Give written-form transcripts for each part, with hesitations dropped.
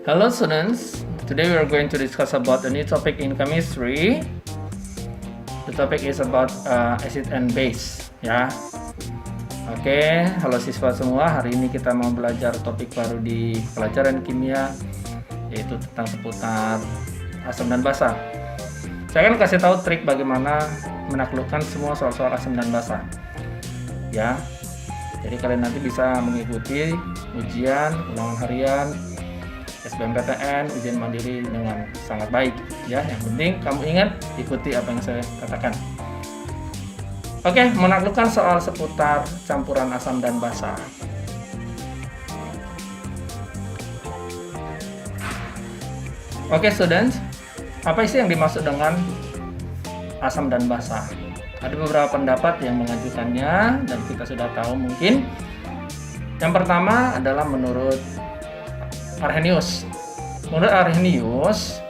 Hello students, today we are going to discuss about a new topic in chemistry. The topic is about acid and base, ya. Oke, halo siswa semua. Hari ini kita mau belajar topik baru di pelajaran kimia, yaitu tentang seputar asam dan basa. Saya akan kasih tahu trik bagaimana menaklukkan semua soal-soal asam dan basa, ya. Jadi kalian nanti bisa mengikuti ujian, ulangan harian, SBMPTN, ujian mandiri dengan sangat baik, ya. Yang penting kamu ingat ikuti apa yang saya katakan. Oke, menaklukkan soal seputar campuran asam dan basa. Oke, students, apa sih yang dimaksud dengan asam dan basa? Ada beberapa pendapat yang mengajukannya dan kita sudah tahu mungkin. Yang pertama adalah menurut Arrhenius. Menurut Arrhenius,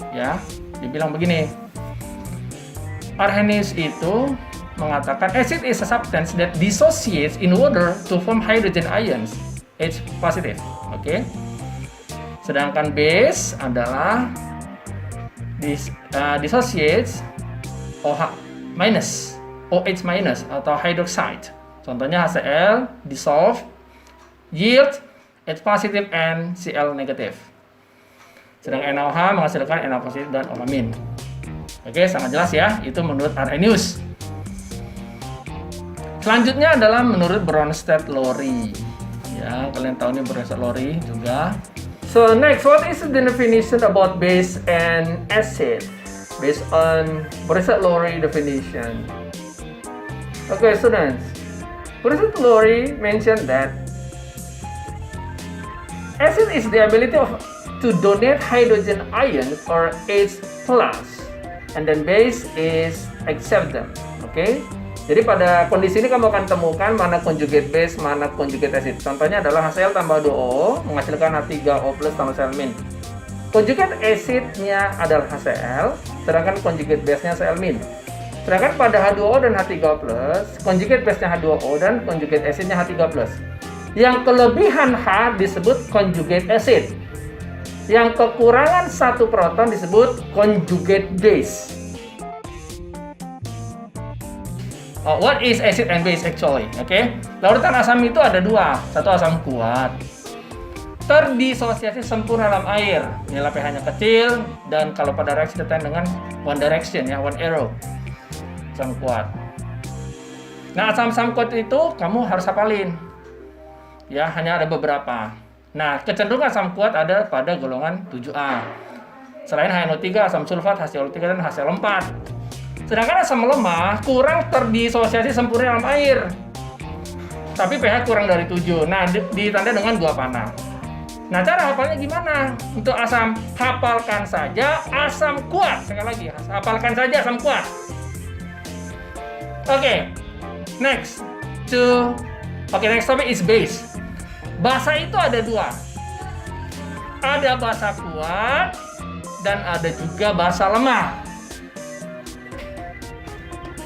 ya, dibilang begini. Arrhenius itu mengatakan acid is a substance that dissociates in water to form hydrogen ions, H positive. Oke. Sedangkan base adalah dissociates OH minus, OH minus atau hydroxide. Contohnya HCl dissolve, yield H positive and Cl negative. Sedangkan NaOH menghasilkan Na positif dan OH min. Oke, sangat jelas ya. Itu menurut Arrhenius. Selanjutnya adalah menurut Bronsted-Lowry. Ya, kalian tahu nih Bronsted-Lowry juga. So next, what is the definition about base and acid based on Bronsted-Lowry definition? Okay, students. Bronsted-Lowry mentioned that acid is the ability to donate hydrogen ions or H+, and then base is accept them. Oke. Jadi pada kondisi ini kamu akan temukan mana conjugate base, mana conjugate acid. Contohnya adalah HCl tambah 2O menghasilkan H3O+ tambah Cl-. Conjugate acidnya adalah HCl, sedangkan conjugate base-nya Cl-. Sedangkan pada H2O dan H3O+, conjugate base-nya H2O dan conjugate acid-nya H3+. Yang kelebihan H disebut conjugate acid. Yang kekurangan satu proton disebut conjugate base. What is acid and base actually? Oke. Larutan asam itu ada dua. Satu asam kuat, terdisosiasi sempurna dalam air. Nilai pH-nya kecil dan kalau pada reaksi ditekan dengan one direction ya, one arrow. Asam kuat. Nah, asam-asam kuat itu kamu harus hafalin. Ya, hanya ada beberapa. Nah, kecenderungan asam kuat ada pada golongan 7A. Selain HNO3, asam sulfat, HCl3 dan HCl4. Sedangkan asam lemah kurang terdisosiasi sempurna dalam air. Tapi pH kurang dari 7. Nah, ditanda dengan dua panah. Nah, cara hafalnya gimana? Untuk asam, hafalkan saja asam kuat. Sekali lagi, hafalkan saja asam kuat. Oke. Next topic is base. Basa itu ada dua. Ada basa kuat dan ada juga basa lemah.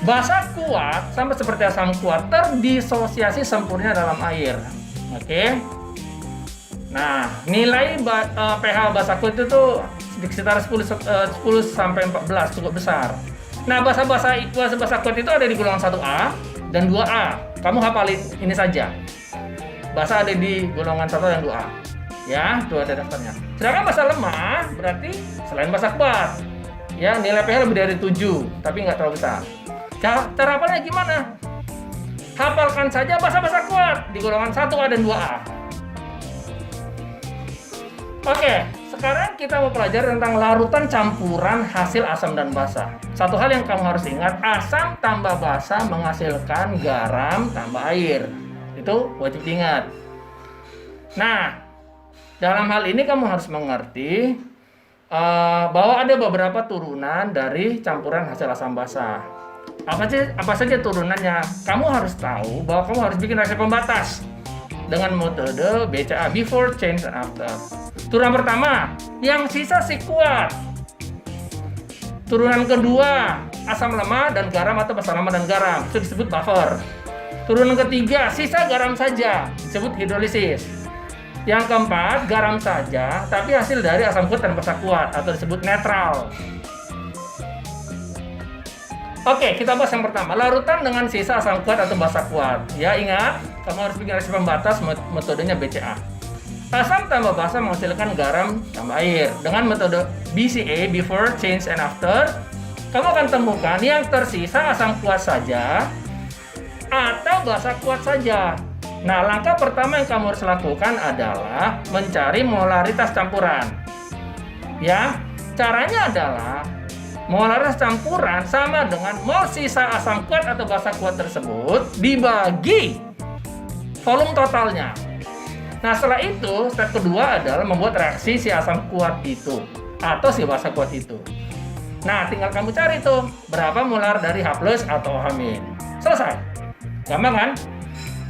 Basa kuat sama seperti asam kuat terdisosiasi sempurna dalam air. Oke. Nah, nilai pH basa kuat itu tuh sekitar 10 sampai 14, cukup besar. Nah, basa kuat itu ada di golongan 1A dan 2A. Kamu hafalin ini saja. Basa ada di golongan 1 dan 2A. Ya, itu ada daftarnya. Sedangkan basa lemah berarti selain basa kuat. Ya, nilai pH lebih dari 7, tapi nggak terlalu besar. Cara hafalnya gimana? Hafalkan saja basa-basa kuat di golongan 1A dan 2A. Oke, sekarang kita mau pelajari tentang larutan campuran hasil asam dan basa. Satu hal yang kamu harus ingat, asam tambah basa menghasilkan garam tambah air. Itu wajib diingat. Nah, dalam hal ini kamu harus mengerti bahwa ada beberapa turunan dari campuran hasil asam basa. Apa saja turunannya? Kamu harus tahu bahwa kamu harus bikin reaksi pembatas dengan metode BCA, before, change, and after. Turunan pertama, yang sisa si kuat. Turunan kedua, asam lemah dan garam atau basa lemah dan garam, itu disebut buffer. Turunan ketiga, sisa garam saja, disebut hidrolisis. Yang keempat, garam saja, tapi hasil dari asam kuat dan basa kuat atau disebut netral. Oke, kita bahas yang pertama, larutan dengan sisa asam kuat atau basa kuat. Ya, ingat, kamu harus bikin reaksi pembatas, metodenya BCA. Asam tambah basa menghasilkan garam tambah air. Dengan metode BCA, before, change, and after, kamu akan temukan yang tersisa asam kuat saja atau basa kuat saja. Nah, langkah pertama yang kamu harus lakukan adalah mencari molaritas campuran. Ya, caranya adalah molaritas campuran sama dengan mol sisa asam kuat atau basa kuat tersebut dibagi volume totalnya. Nah, setelah itu, step kedua adalah membuat reaksi si asam kuat itu atau si basa kuat itu. Nah, tinggal kamu cari tuh berapa molar dari H+ atau OH-. Selesai. Gampang kan?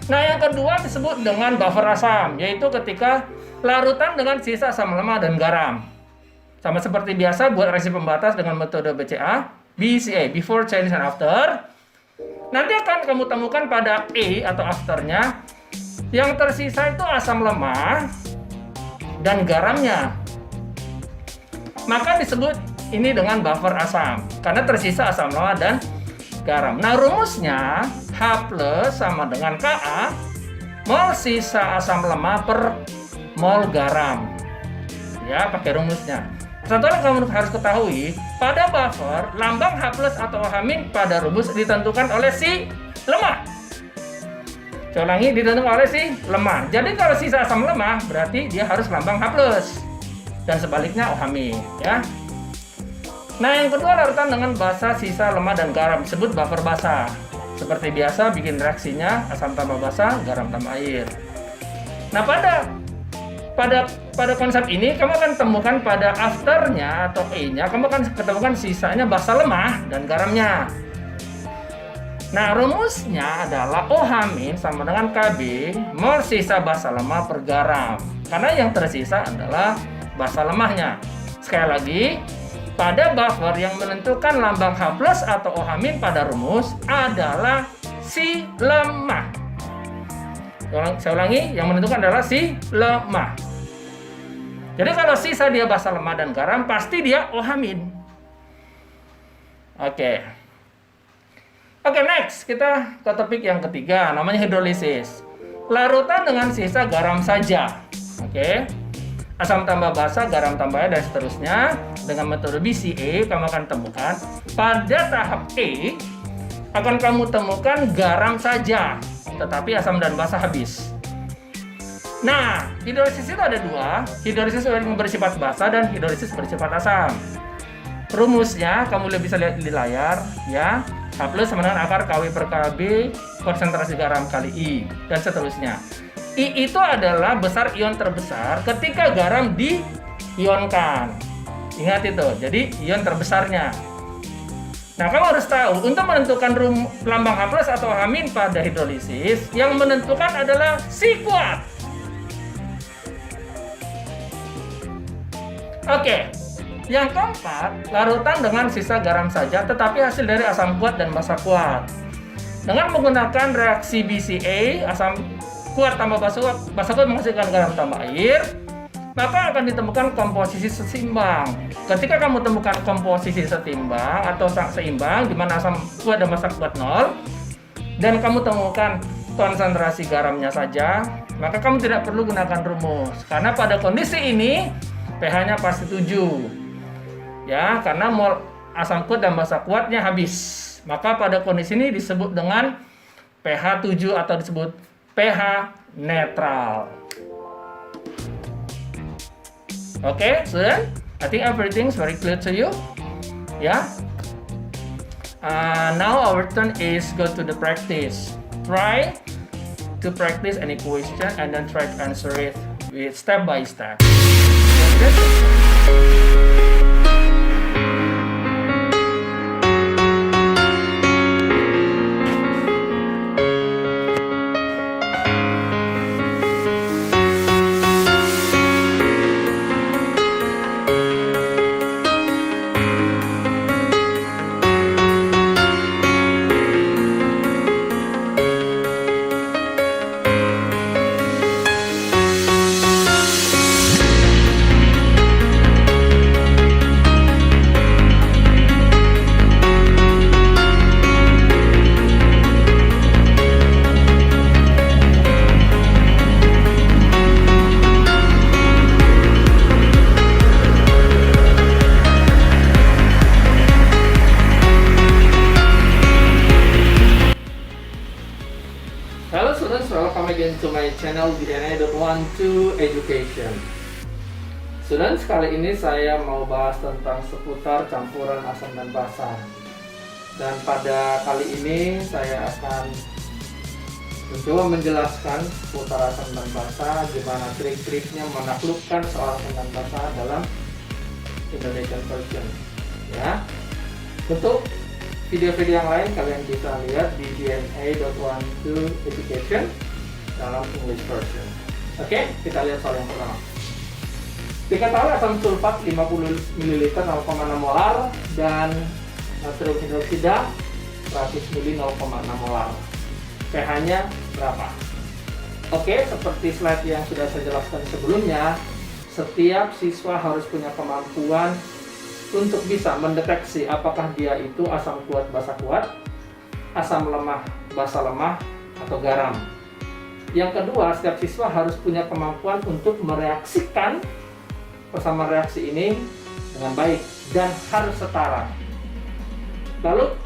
Nah, yang kedua disebut dengan buffer asam, yaitu ketika larutan dengan sisa asam lemah dan garam. Sama seperti biasa buat reaksi pembatas dengan metode BCA, BCA, before, change, and after. Nanti akan kamu temukan pada A atau afternya, yang tersisa itu asam lemah dan garamnya. Maka disebut ini dengan buffer asam, karena tersisa asam lemah dan garam. Nah, rumusnya H+ sama dengan Ka, mol sisa asam lemah per mol garam. Ya, pakai rumusnya. Satu yang kamu harus ketahui, pada buffer, lambang H+ atau OH- pada rumus ditentukan oleh si lemah. Saya ulangi, ditentukan oleh si lemah. Jadi kalau sisa asam lemah, berarti dia harus lambang H+. Dan sebaliknya OH-, ya. Nah, yang kedua larutan dengan basa sisa lemah dan garam disebut buffer basa. Seperti biasa bikin reaksinya asam tambah basa, garam tambah air. Nah, pada konsep ini kamu akan temukan pada afternya atau E-nya kamu akan ketemukan sisanya basa lemah dan garamnya. Nah, rumusnya adalah OH- sama dengan Kb mol sisa basa lemah per garam. Karena yang tersisa adalah basa lemahnya. Sekali lagi, pada buffer yang menentukan lambang H+ atau OH- pada rumus adalah si lemah. Saya ulangi, yang menentukan adalah si lemah. Jadi kalau sisa dia basa lemah dan garam, pasti dia OH-. Oke, next kita ke topik yang ketiga, namanya hidrolisis. Larutan dengan sisa garam saja. Asam tambah basa, garam tambah air, dan seterusnya. Dengan metode BCA, kamu akan temukan pada tahap E akan kamu temukan garam saja, tetapi asam dan basa habis. Nah, hidrolisis itu ada dua, hidrolisis yang bersifat basa dan hidrolisis bersifat asam. Rumusnya kamu bisa lihat di layar, ya. H+ sama dengan akar Kw per Kb konsentrasi garam kali I, dan seterusnya. I itu adalah besar ion terbesar ketika garam diionkan. Ingat itu, jadi ion terbesarnya. Nah, kamu harus tahu, untuk menentukan lambang H+ atau OH- pada hidrolisis, yang menentukan adalah si kuat. Yang keempat, larutan dengan sisa garam saja, tetapi hasil dari asam kuat dan basa kuat. Dengan menggunakan reaksi BCA, asam kuat tambah basa kuat menghasilkan garam tambah air, maka akan ditemukan komposisi seimbang. Ketika kamu temukan komposisi seimbang atau seimbang, di mana asam kuat dan basa kuat 0, dan kamu temukan konsentrasi garamnya saja, maka kamu tidak perlu gunakan rumus. Karena pada kondisi ini, pH-nya pasti 7. Ya, karena mol asam kuat dan basa kuatnya habis. Maka pada kondisi ini disebut dengan pH 7 atau disebut pH netral. Student, I think everything is very clear to you. Yeah. Now our turn is go to the practice. Try to practice any question and then try to answer it with step by step. channel DNA.12 Education. Students, kali ini saya mau bahas tentang seputar campuran asam dan basa. Dan pada kali ini saya akan mencoba menjelaskan seputar asam dan basa, gimana trik-triknya menaklukkan soal asam dan basa dalam Indonesian version. Ya, untuk video-video yang lain kalian bisa lihat di DNA.12 Education dalam English version. Oke, kita lihat soal yang pertama. Diketahui asam sulfat 50 ml 0,6 molar dan natrium hidroksida 100 ml 0,6 molar. pH-nya berapa? Oke, seperti slide yang sudah saya jelaskan sebelumnya, setiap siswa harus punya kemampuan untuk bisa mendeteksi apakah dia itu asam kuat basa kuat, asam lemah basa lemah, atau garam. Yang kedua, setiap siswa harus punya kemampuan untuk mereaksikan persamaan reaksi ini dengan baik dan harus setara. Lalu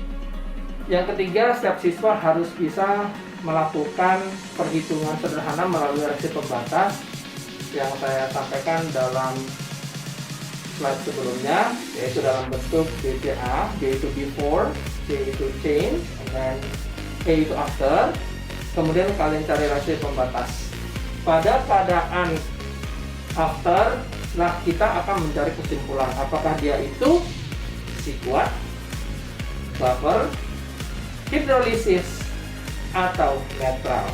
yang ketiga, setiap siswa harus bisa melakukan perhitungan sederhana melalui reaksi pembatas yang saya sampaikan dalam slide sebelumnya, yaitu dalam bentuk BCA, B itu before, C itu change, dan A itu after. Kemudian kalian cari rasio pembatas. Pada keadaan after, nah kita akan mencari kesimpulan apakah dia itu si kuat, buffer, hidrolisis, atau netral.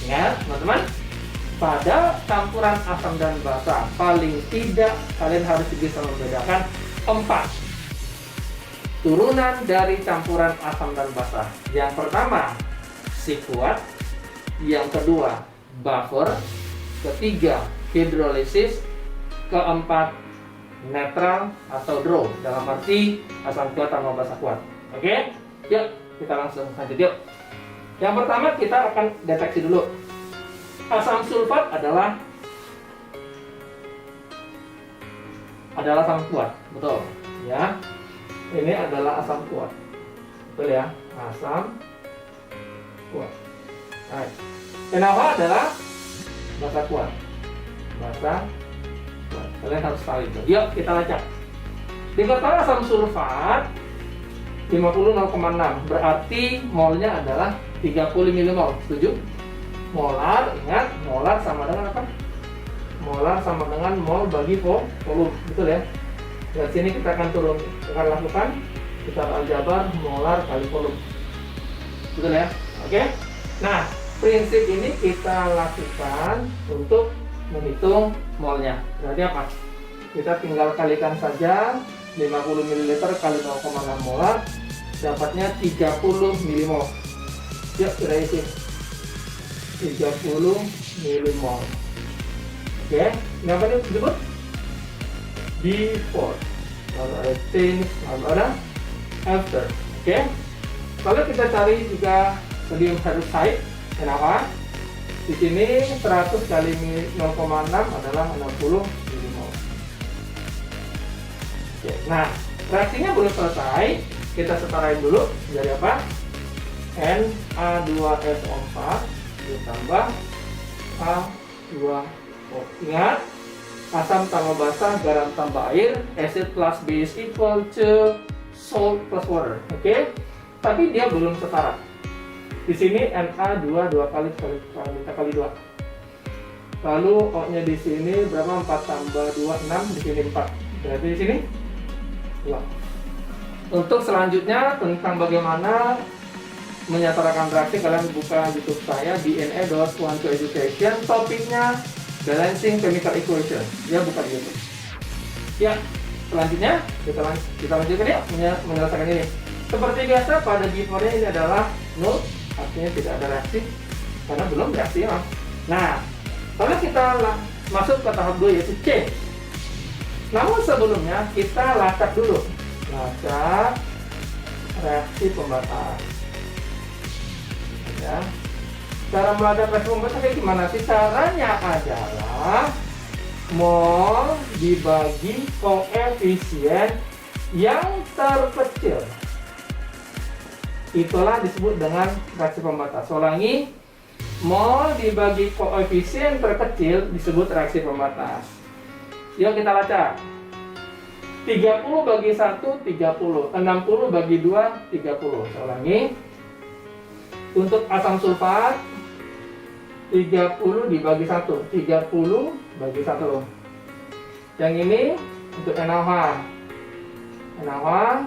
Ingat teman-teman, pada campuran asam dan basa, paling tidak kalian harus bisa membedakan 4 turunan dari campuran asam dan basa. Yang pertama, si kuat. Yang kedua, buffer. Ketiga, hidrolisis. Keempat, netral atau draw. Dalam arti asam kuat sama basa kuat. Oke? Yuk, kita langsung lanjut yuk. Yang pertama kita akan deteksi dulu. Asam sulfat adalah asam kuat, betul ya. Ini adalah asam kuat, betul ya, asam kuat. Right. Kenapa adalah basa kuat? Basa kuat. Kalian harus tahu itu. Yuk kita lacak. Diketahui asam sulfat 50,0,6 berarti molnya adalah 30 mmol. Setuju? Molar, ingat, molar sama dengan apa? Molar sama dengan mol bagi volume, betul ya? Dan sini kita akan lakukan kita aljabar molar kali volume, betul ya? Oke. Nah, prinsip ini kita lakukan untuk menghitung molnya. Berarti apa? Kita tinggal kalikan saja 50 ml kali 0,6 molar, dapatnya 30 mmol. Yuk kita isi 30 mmol. Oke, apa ini disebut? Before. Lalu ada change, lalu ada after. Oke. Kalau kita cari juga sodium hydroxide, kenapa? Di sini 100 kali 0,6 adalah 60 mmol. Oke. Nah, reaksinya belum selesai. Kita setarain dulu jadi apa? Na2SO4 ditambah A2O. Ingat, asam tambah basa, garam tambah air, acid plus base equal to salt plus water. Oke? Tapi dia belum setara. Di sini Na2 2 kali 2. Lalu O-nya di sini berapa? 4 tambah 2 6, di sini 4. Berarti di sini 2. Untuk selanjutnya tentang bagaimana menyatakan reaksi, kalian buka YouTube saya DNA.12 Education, topiknya Balancing Chemical Equation. Ya, buka di YouTube. Ya, selanjutnya kita lanjutkan ya menyelesaikan ini. Seperti biasa pada before-nya ini adalah null, artinya tidak ada reaksi karena belum reaksi ya. Nah, kalau kita masuk ke tahap 2 yaitu change. Namun sebelumnya kita lacak dulu. Lacak reaksi pembatas. Ya. Cara melacak reaksi pembatas kayak gimana sih? Caranya adalah mol dibagi koefisien yang terkecil. Itulah disebut dengan reaksi pembatas. Ulangi, Mol dibagi koefisien terkecil disebut reaksi pembatas. Yuk kita baca. 30 bagi 1, 30. 60 bagi 2, 30. Saya ulangi. Untuk asam sulfat, 30 dibagi 1. 30 bagi 1. Yang ini untuk NaOH. NaOH,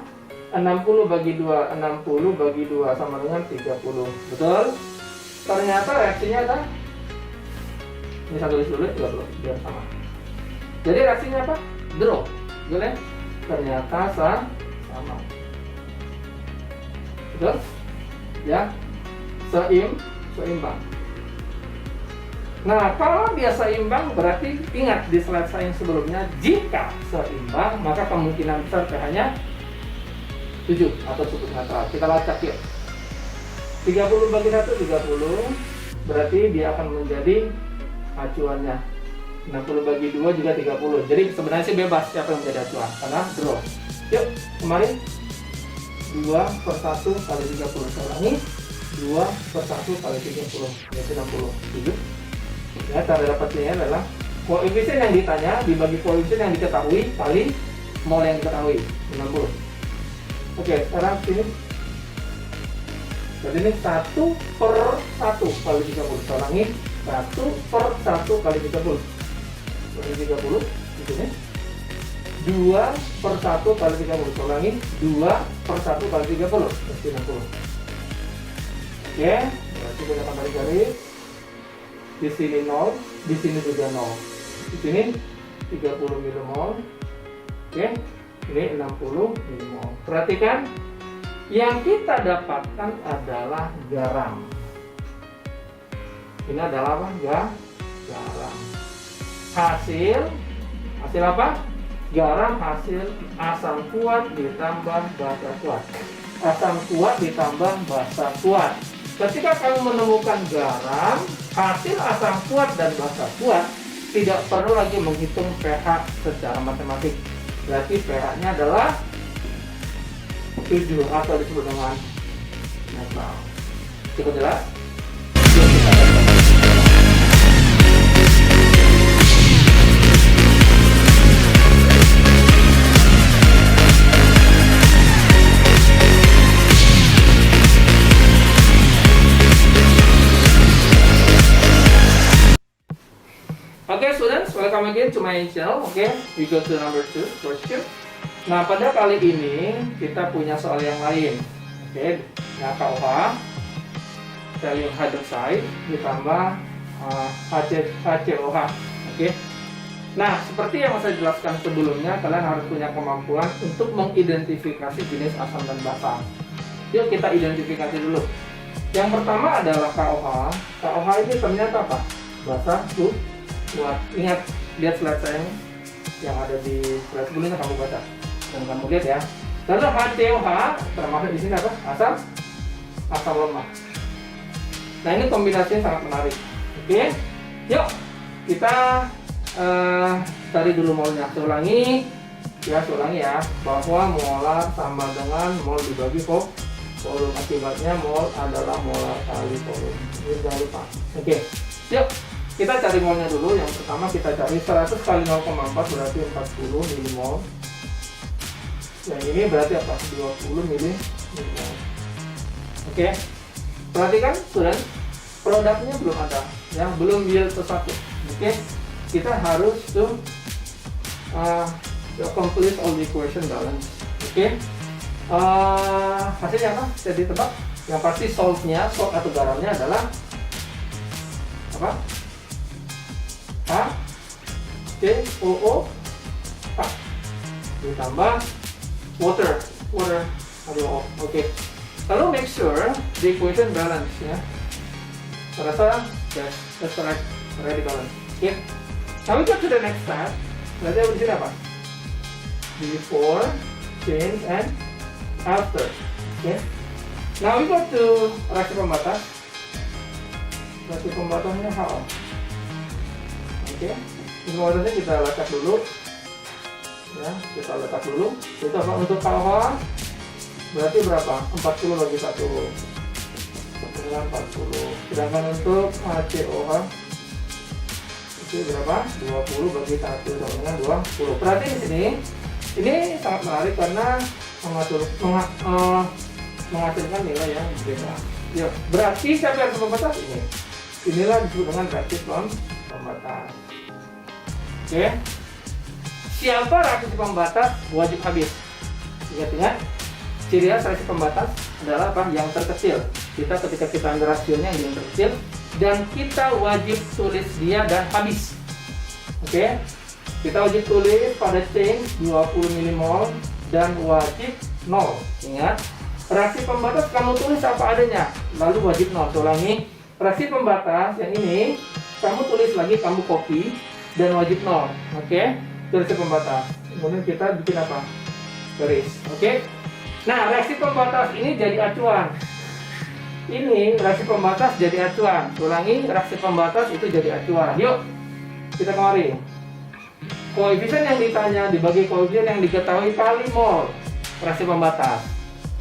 60 bagi 2. 60 bagi 2 sama dengan 30. Betul? Ternyata reaksinya ada. Ini saya tulis dulu 30 biar sama. Jadi reaksinya apa? Draw. Boleh? Ternyata sama. Betul? Ya. Seimbang. Nah, kalau dia seimbang berarti ingat di slide saya yang sebelumnya, jika seimbang maka kemungkinan besar pH-nya 7 atau cukup netral. Kita lacak yuk. 30 bagi 1, 30. Berarti dia akan menjadi acuannya. 60 bagi 2 juga 30. Jadi sebenarnya sih bebas siapa yang menjadi acuan, karena draw. Yuk, kemarin 2/1 kali 30. Saya ulangi, 2/1 kali 30, yaitu 60. 7. Ya, cara dapatnya adalah koefisien yang ditanya dibagi koefisien yang diketahui kali mol yang diketahui, 60. Oke, sekarang sini. Jadi ini 1/1 kali 30. Saya ulangi, 1/1 kali 30. Kali 30 di sini. 2/1 kali 30. Saya ulangi, 2/1 kali 30. Berarti 60. Oke, berarti kita akan tarik garis. Di sini 0, di sini juga 0. Di sini 30 mmol. Oke, ini 60 mmol. Perhatikan, yang kita dapatkan adalah garam. Ini adalah apa? Garam. Hasil apa? Garam hasil asam kuat ditambah basa kuat. Asam kuat ditambah basa kuat. Ketika kamu menemukan garam, hasil asam kuat dan basa kuat, tidak perlu lagi menghitung pH secara matematik. Berarti pH-nya adalah 7 atau disebut dengan netral. Cukup jelas? Okay, students, welcome again to my channel. Okay, we go to number 2 question. Nah, pada kali ini kita punya soal yang lain. Oke, nah KOH, sodium hydroxide ditambah HCOH. Oke. Nah, seperti yang saya jelaskan sebelumnya, kalian harus punya kemampuan untuk mengidentifikasi jenis asam dan basa. Yuk kita identifikasi dulu. Yang pertama adalah KOH. KOH ini ternyata apa? Basa kuat. Ingat, lihat slide saya yang ada di slide sebelumnya, kamu baca dan kamu lihat ya. Lalu HCOH termasuk di sini apa? Asam lemah. Nah, ini kombinasinya sangat menarik. Oke, yuk kita cari dulu molnya. Saya ulangi ya, bahwa molar sama dengan mol dibagi volume. Akibatnya mol adalah molar kali volume. Ini jangan lupa. Oke, yuk kita cari molnya dulu. Yang pertama kita cari 100 kali 0,4 berarti 40 milimol. Yang ini berarti apa? 20 milimol. Oke, perhatikan student, produknya belum ada, ya, belum yield sesuatu. Oke, kita harus to complete all the equation balance. Oke, hasilnya apa? Jadi tebak. Yang pasti salt atau garamnya adalah apa? HCOO ditambah water H2O. Oke. Lalu make sure the equation balance, ya. Saya rasa that's correct, already balance. Oke. Now we go to the next step. Berarti di sini apa? Before, change, and after. Oke. Now we go to reaksi pembatas. Reaksi pembatasnya HO. Oke, pembatasnya kita letak dulu. Ya, kita letak dulu. Itu apa? Untuk KOH berarti berapa? 40 bagi 1. 40 dengan 40. Sedangkan untuk HCOH itu berapa? 20 bagi 1 sama dengan 20. Berarti di sini ini sangat menarik karena menghasilkan nilai yang berbeda. Ya, berarti siapa yang pembatas ini? Inilah disebut dengan reaksi pembatas. Oke. Siapa reaksi pembatas wajib habis? Ingat-ingat, ciri khas reaksi pembatas adalah apa? Yang terkecil. Ketika kita ambil rasionya yang terkecil dan kita wajib tulis dia dan habis. Oke. Kita wajib tulis pada chain 20 mmol dan wajib 0. Ingat, reaksi pembatas kamu tulis apa adanya, lalu wajib 0. Ulangi, reaksi pembatas yang ini kamu tulis lagi, kamu copy dan wajib 0. Oke, reaksi pembatas. Kemudian kita bikin apa? Garis. Oke. Nah, reaksi pembatas ini jadi acuan. Ini reaksi pembatas jadi acuan. Ulangi, reaksi pembatas itu jadi acuan. Yuk, kita kemari. Koefisien yang ditanya dibagi koefisien yang diketahui kali mol reaksi pembatas.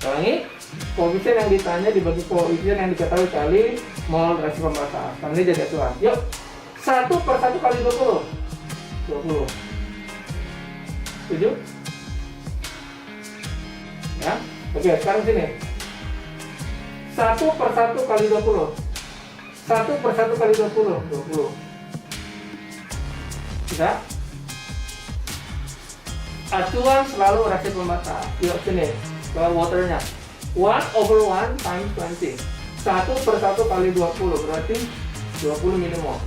Ulangi, koefisien yang ditanya dibagi koefisien yang diketahui kali mol reaksi pembatas. Nah, ini jadi acuan. Yuk, 1/1 kali 20. 20. Setuju? Ya, oke, sekarang sini 1/1 kali 20. 1/1 kali 20. 20. Bisa? Acuan selalu reaksi pembatas. Yuk sini, ke waternya. 1/1 times 20. 1/1 kali 20 berarti 20 mmol.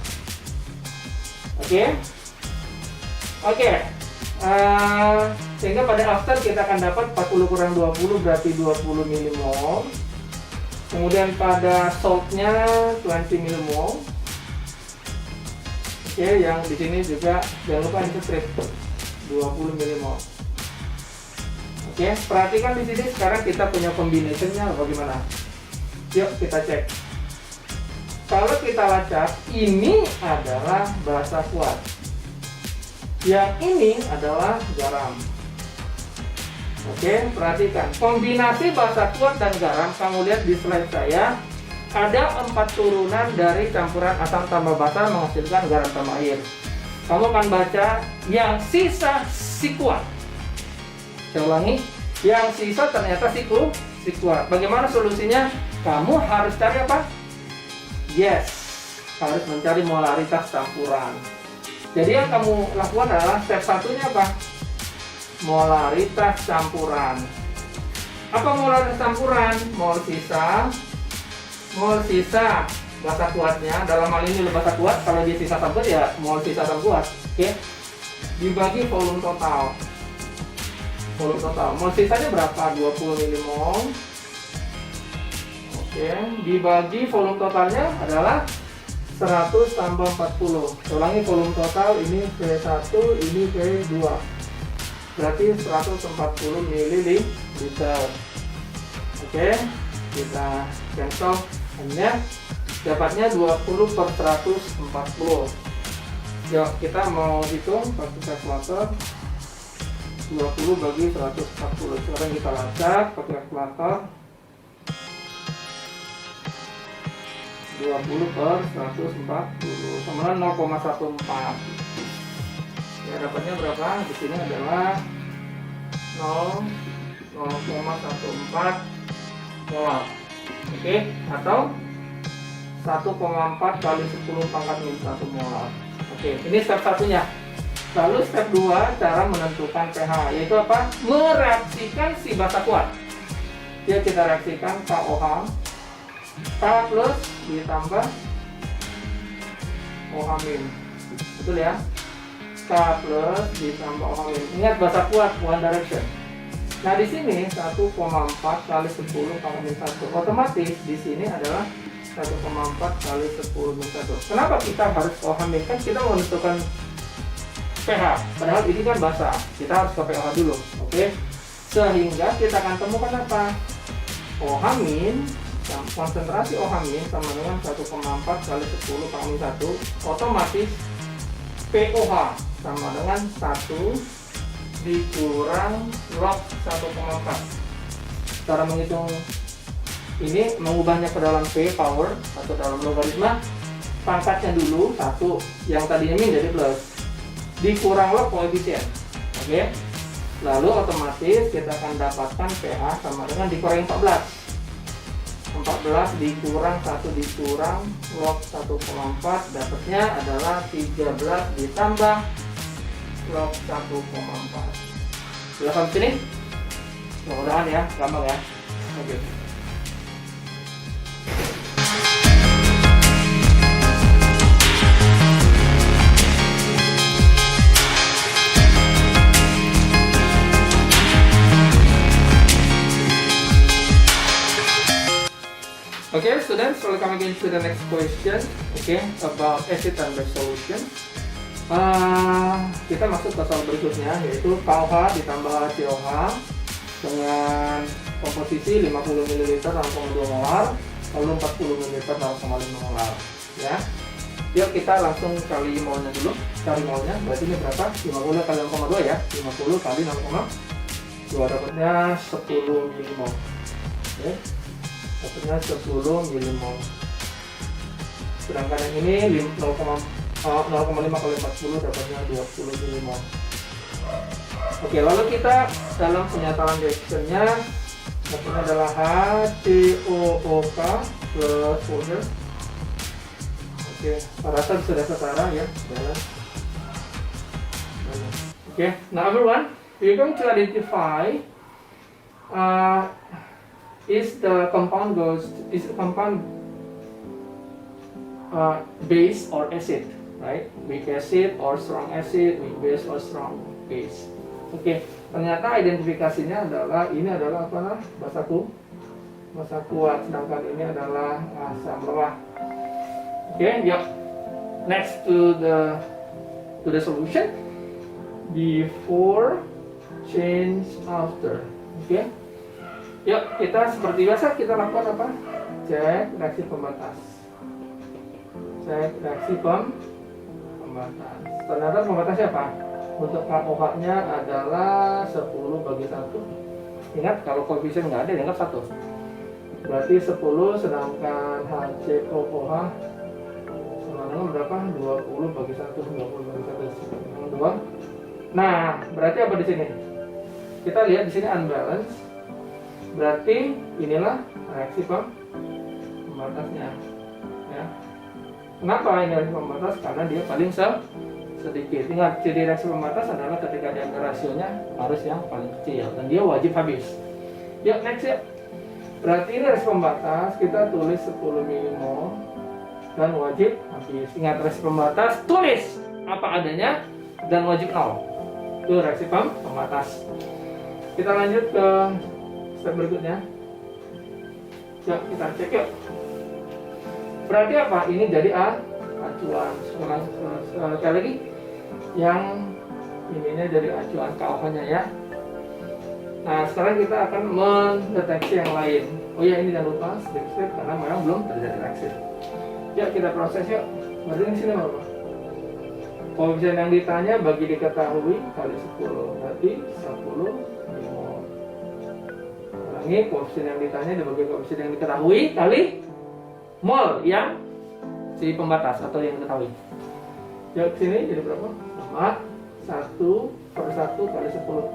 Oke? Oke. Sehingga pada after kita akan dapat 40 kurang 20 berarti 20 mmol. Kemudian pada saltnya 20 mmol. Oke, yang di sini juga jangan lupa integrate 20 mmol. Oke, perhatikan di sini sekarang kita punya combinationnya bagaimana. Yuk kita cek. Kalau kita lacak, ini adalah basa kuat. Yang ini adalah garam. Oke, perhatikan. Kombinasi basa kuat dan garam, kamu lihat di slide saya, ada 4 turunan dari campuran asam tambah basa menghasilkan garam tambah air. Kamu akan baca yang sisa si kuat. Saya ulangi, yang sisa ternyata si kuat. Bagaimana solusinya? Kamu harus cari apa? Yes, harus mencari molaritas campuran. Jadi yang kamu lakukan adalah step satunya apa? Molaritas campuran. Apa molaritas campuran? Mol sisa basa kuatnya, dalam hal ini basa kuat, kalau dia sisa asam kuat ya mol sisa asam kuat. Oke. Dibagi volume total. Mol sisanya berapa? 20 mmol. Oke, dibagi volume totalnya adalah 100 tambah 40. Ulangi, volume total ini V1, ini V2. Berarti 140 ml. Oke, kita cancel. Hanya dapatnya 20/140. Yuk, kita mau hitung pakai kalkulator. 20 bagi 140. Sekarang kita lacak pakai kalkulator. 20/140 sama 0,14. Ya, dapatnya berapa? Di sini adalah 0,14 mol. Oke, atau 1,4 kali 10 pangkat minus 1 mol. Oke, ini step satunya. Lalu step 2, cara menentukan pH, yaitu apa? Mereaksikan si basa kuat. Ya, kita reaksikan KOH. K plus ditambah OH min. Betul ya? K plus ditambah OH min. Ingat basa kuat, one direction. Nah, di sini 1,4 kali 10 pangkat minus 1. Otomatis di sini adalah 1,4 kali 10 minus 1. Kenapa kita harus OH min? Kan kita menentukan pH. Padahal ini kan basah. Kita harus ke pH dulu. Oke? Sehingga kita akan temukan apa? OH min, konsentrasi OH min sama dengan 1,4 kali 10 pangkat minus 1. Otomatis POH sama dengan 1 dikurang log 1,4. Cara menghitung ini mengubahnya ke dalam P power atau dalam logaritma, pangkatnya dulu 1 yang tadinya min jadi plus, dikurang log koefisien. Oke. Lalu otomatis kita akan dapatkan PH sama dengan dikurangi 14 dikurang 1 dikurang log 1,4, dapatnya adalah 13 ditambah log 1,4. Sudah sampai sini? Mudah-mudahan ya, gampang ya. Oke. Okay, students, welcome again to the next question. Okay, about acid and base solution. Kita masuk ke soal berikutnya, yaitu KOH ditambah COH dengan komposisi 50 ml 0,2 molar, lalu 40 ml 0,5 molar. Ya, yuk kita langsung kali molnya dulu. Cari molnya, berarti ini berapa? 50 kali 0,2 ya. 50 kali 0,2 dapatnya 10 mmol. Oke. Dapatnya 10 mmol. Sedangkan yang ini 0,5 kali 40 dapatnya 20 mmol. Oke, lalu kita dalam penyataan reaksinya dapatnya adalah HCOOK plus water. Oke, rata sudah setara ya. Oke, now everyone, we're going to identify is the compound base or acid, right? Weak acid or strong acid, weak base or strong base. Oke, ternyata identifikasinya adalah ini adalah apa nah? Basa kuat, sedangkan ini adalah asam lemah. Oke, yuk. Next to the solution, before, change, after. Oke. Yuk, kita seperti biasa kita lakukan apa? Cek reaksi pembatas. Cek reaksi pembatas. Ternyata pembatasnya apa? Untuk KOH-nya adalah 10 bagi 1. Ingat, kalau koefisien nggak ada, dianggap 1. Berarti 10, sedangkan HCOOH sama dengan berapa? 20 bagi 1. 20 bagi 1. 2. Nah, berarti apa di sini? Kita lihat di sini unbalance. Berarti inilah reaksi pembatasnya, ya. Kenapa ini reaksi pembatas? Karena dia paling sedikit. Ingat, ciri reaksi pembatas adalah ketika dia rasionya harus yang paling kecil dan dia wajib habis. Yuk, next ya. Berarti ini reaksi pembatas kita tulis 10 mmol dan wajib habis. Ingat, reaksi pembatas tulis apa adanya dan wajib 0. Itu reaksi pembatas. Kita lanjut ke step berikutnya. Yuk, kita cek yuk. Berarti apa? Ini jadi acuan. Sekali lagi, yang ininya jadi acuan KOH-nya ya. Nah, sekarang kita akan mendeteksi yang lain. Oh ya, ini jangan lupa step-step karena memang belum terjadi reaksi. Yuk, kita proses yuk. Berarti di sini apa? Koefisien yang ditanya bagi diketahui kali 10. Berarti 10 mmol. Ini koefisien yang ditanya dibagi koefisien yang diketahui kali mol yang si pembatas atau yang diketahui. Yuk, sini jadi berapa? Sama 1/1 kali 10.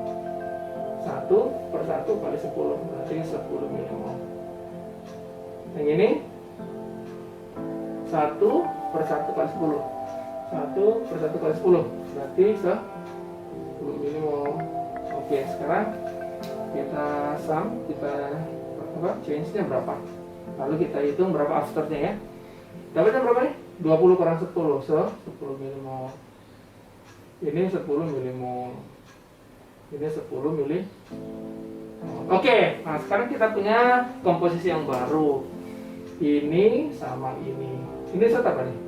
1/1 kali 10 berarti 10 mmol. Yang ini 1/1 kali 10. 1/1 kali 10 berarti 10 mmol. Oke, sekarang kita change-nya berapa, lalu kita hitung berapa afternya ya. Dapatnya berapa nih? 20 kurang 10, 10 mmol. Ini 10 mmol. Ini 10 mmol. Oke, nah sekarang kita punya komposisi yang baru. Ini sama ini. Ini zat apa nih?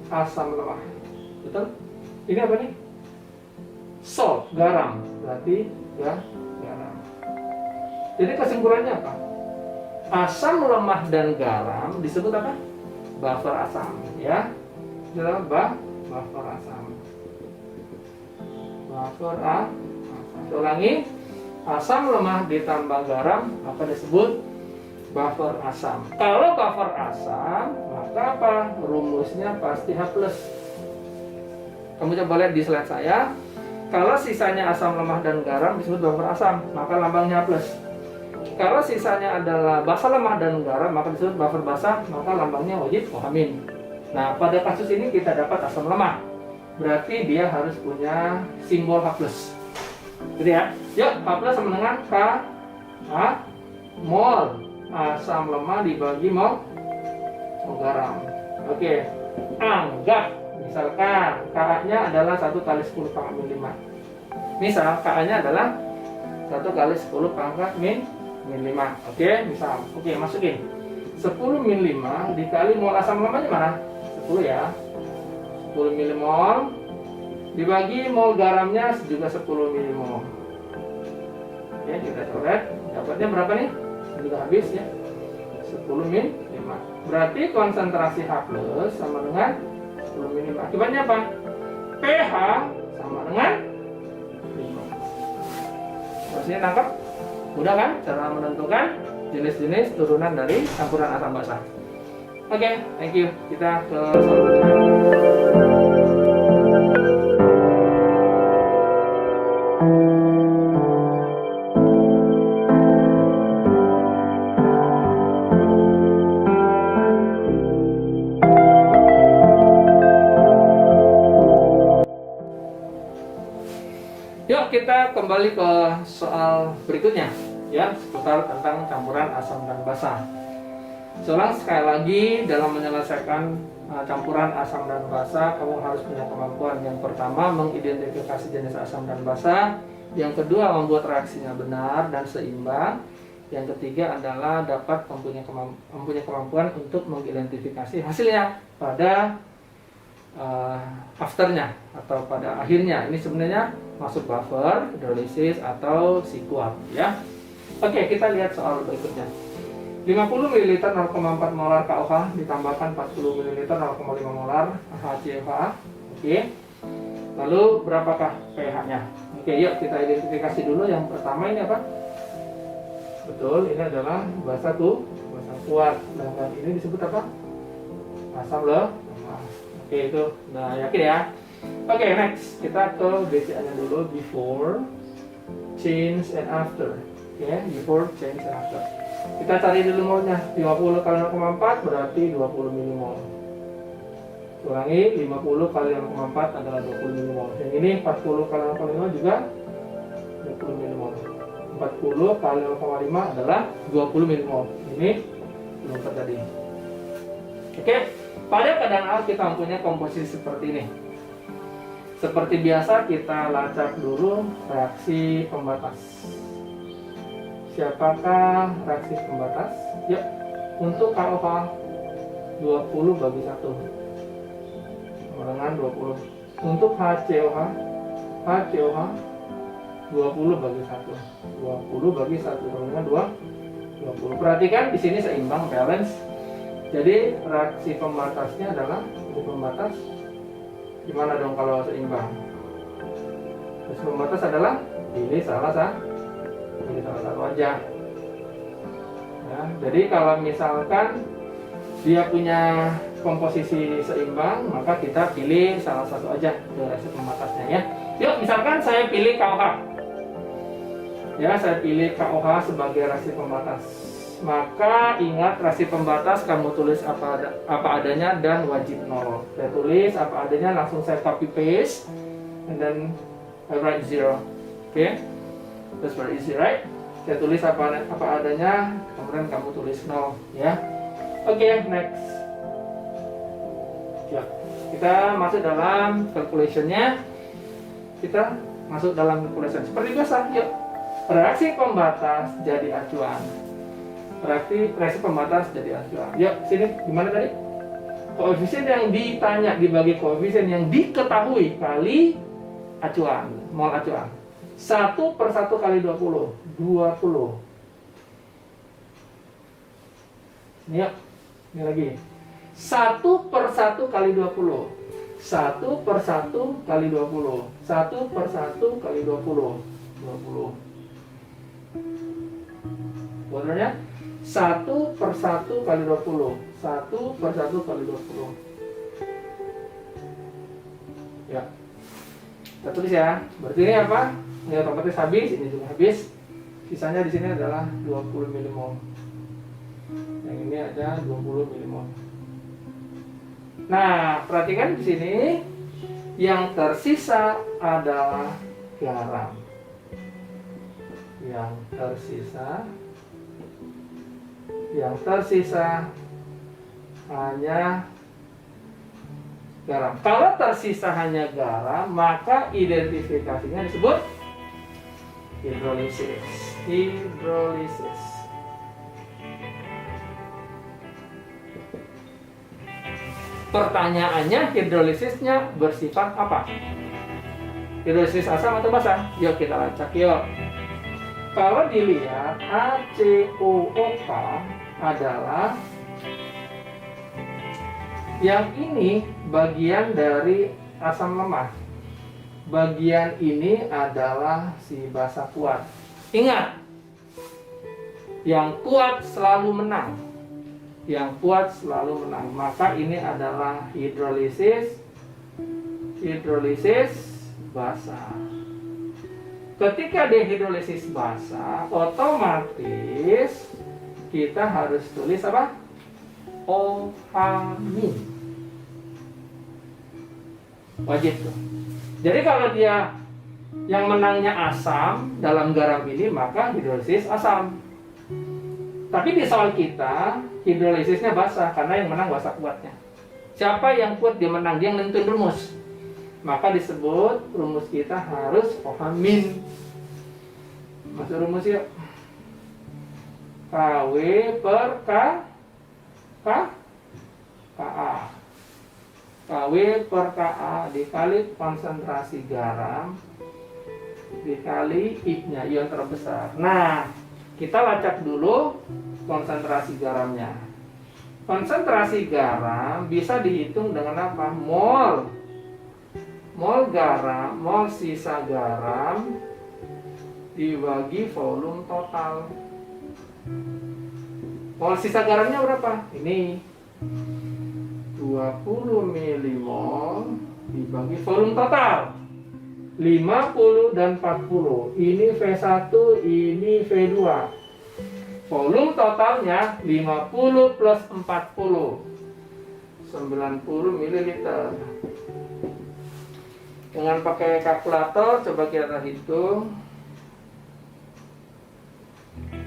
Asam lemah. Betul? Ini apa nih? Salt, garam. Berarti ya, garam. Jadi kesimpulannya apa? Asam lemah dan garam disebut apa? Buffer asam, ya. Adalah buffer asam. Buffer asam. Ulangi. asam lemah ditambah garam, maka disebut buffer asam. Kalau buffer asam, maka apa? Rumusnya pasti H+. Kamu coba lihat di slide saya. Kalau sisanya asam lemah dan garam disebut buffer asam, maka lambangnya H+. Kalau sisanya adalah basa lemah dan garam, maka disebut buffer basah, maka lambangnya wajib OH-. Nah, pada kasus ini kita dapat asam lemah. Berarti dia harus punya simbol H+. Jadi ya, yuk H+ sama dengan K mol asam lemah dibagi mol garam. Oke, anggap misalkan Ka-nya adalah 1 kali 10 pangkat min 5. Misal Ka-nya adalah 1 kali 10 pangkat min 5. Oke, misal. Oke, masukin 10 min 5 dikali mol asam lemahnya mana? 10 ya. 10 milimol dibagi mol garamnya juga 10 milimol. Oke, kita coret. Dapatnya berapa nih? Sudah habis ya. 10 min 5. Berarti konsentrasi H+ sama dengan 10 min 5. Akibatnya apa? pH sama dengan 5. Terusnya tangkap? Mudah kan cara menentukan jenis-jenis turunan dari campuran asam basa. Oke, thank you. Kita ke soal berikutnya. Yuk kita kembali ke soal berikutnya ya, seputar tentang campuran asam dan basa. Sekarang sekali lagi dalam menyelesaikan campuran asam dan basa, kamu harus punya kemampuan. Yang pertama mengidentifikasi jenis asam dan basa, yang kedua membuat reaksinya benar dan seimbang, yang ketiga adalah dapat mempunyai kemampuan untuk mengidentifikasi hasilnya pada afternya atau pada akhirnya. Ini sebenarnya masuk buffer, hidrolisis atau sikuap ya. Oke, kita lihat soal berikutnya. 50 ml 0,4 molar KOH ditambahkan 40 ml 0,5 molar HCOH. Oke. Lalu berapakah pH-nya? Oke, yuk kita identifikasi dulu. Yang pertama ini apa? Betul, ini adalah basa tuh, basa kuat. Dan ini disebut apa? Asam lemah. Oke, itu udah yakin ya. Oke, next kita ke BCA-nya dulu, before, change, and after. Oke, before, change, and after. Kita cari dulu molnya. 50 kali 0,4 berarti 20 milimol. Ulangi, 50 kali 0,4 adalah 20 milimol. Yang ini 40 kali 0,5 juga 20 milimol. 40 kali 0,5 adalah 20 milimol. Ini belum terjadi. Oke, pada keadaan awal kita mempunyai komposisi seperti ini. Seperti biasa kita lacak dulu reaksi pembatas. Siapakah reaksi pembatas? Yuk, untuk KOH 20 bagi 1 dengan 20. Untuk HCOH 20 bagi 1. 20 bagi 1 dengan 20. Perhatikan di sini seimbang, balance. Jadi reaksi pembatasnya adalah pembatas. Gimana dong kalau seimbang? Reaksi pembatas adalah pilih salah satu aja. Ya, jadi kalau misalkan dia punya komposisi seimbang, maka kita pilih salah satu aja ke reaksi pembatasnya ya. Yuk, misalkan saya pilih KOH. Ya, saya pilih KOH sebagai reaksi pembatas. Maka ingat reaksi pembatas kamu tulis apa adanya dan wajib 0. Saya tulis apa adanya, langsung saya copy paste and then I write 0. Oke. That's very easy, right? Saya tulis apa adanya, kemudian kamu tulis 0 ya. Oke, next. Ya, kita masuk dalam calculation-nya. Kita masuk dalam calculation seperti biasa. Yuk. Reaksi pembatas jadi acuan. Reaksi pembatas jadi acuan. Yuk, sini gimana tadi? Koefisien yang ditanya dibagi koefisien yang diketahui kali acuan, mol acuan. 1 per 1 kali 20. 20. Ini yuk, ini lagi. 1 per 1 kali 20. 1 per 1 kali 20. 1 per 1 kali 20. 20. Formulanya 1/1 kali 20. 1/1 kali 20. Ya. Kita tulis ya. Berarti ini apa? Ini otomatis habis, ini juga habis. Sisanya di sini adalah 20 milimol. Yang ini ada 20 milimol. Nah, perhatikan di sini yang tersisa adalah garam. Yang tersisa hanya garam. Kalau tersisa hanya garam, maka identifikasinya disebut hidrolisis. Hidrolisis. Pertanyaannya, hidrolisisnya bersifat apa? Hidrolisis asam atau basa? Yuk kita lacak yuk. Kalau dilihat HCOOK adalah yang ini bagian dari asam lemah. Bagian ini adalah si basa kuat. Ingat, yang kuat selalu menang. Yang kuat selalu menang. Maka ini adalah hidrolisis basa. Ketika dehidrolisis basa, otomatis kita harus tulis apa? OH-. Wajib tuh. Jadi kalau dia yang menangnya asam dalam garam ini, maka hidrolisis asam. Tapi di soal kita, hidrolisisnya basa, karena yang menang basa kuatnya. Siapa yang kuat dia menang, dia yang nentuin rumus. Maka disebut rumus kita harus OH-. Masuk rumus yuk. KW per KA. KW per KA dikali konsentrasi garam dikali I-nya, ion terbesar. Nah, kita lacak dulu konsentrasi garamnya. Konsentrasi garam bisa dihitung dengan apa? Mol garam, mol sisa garam dibagi volume total. Mol sisa garamnya berapa? Ini 20 milimol dibagi volume total 50 dan 40. Ini V1, ini V2. Volume totalnya 50 plus 40 90 ml. Dengan pakai kalkulator coba kita hitung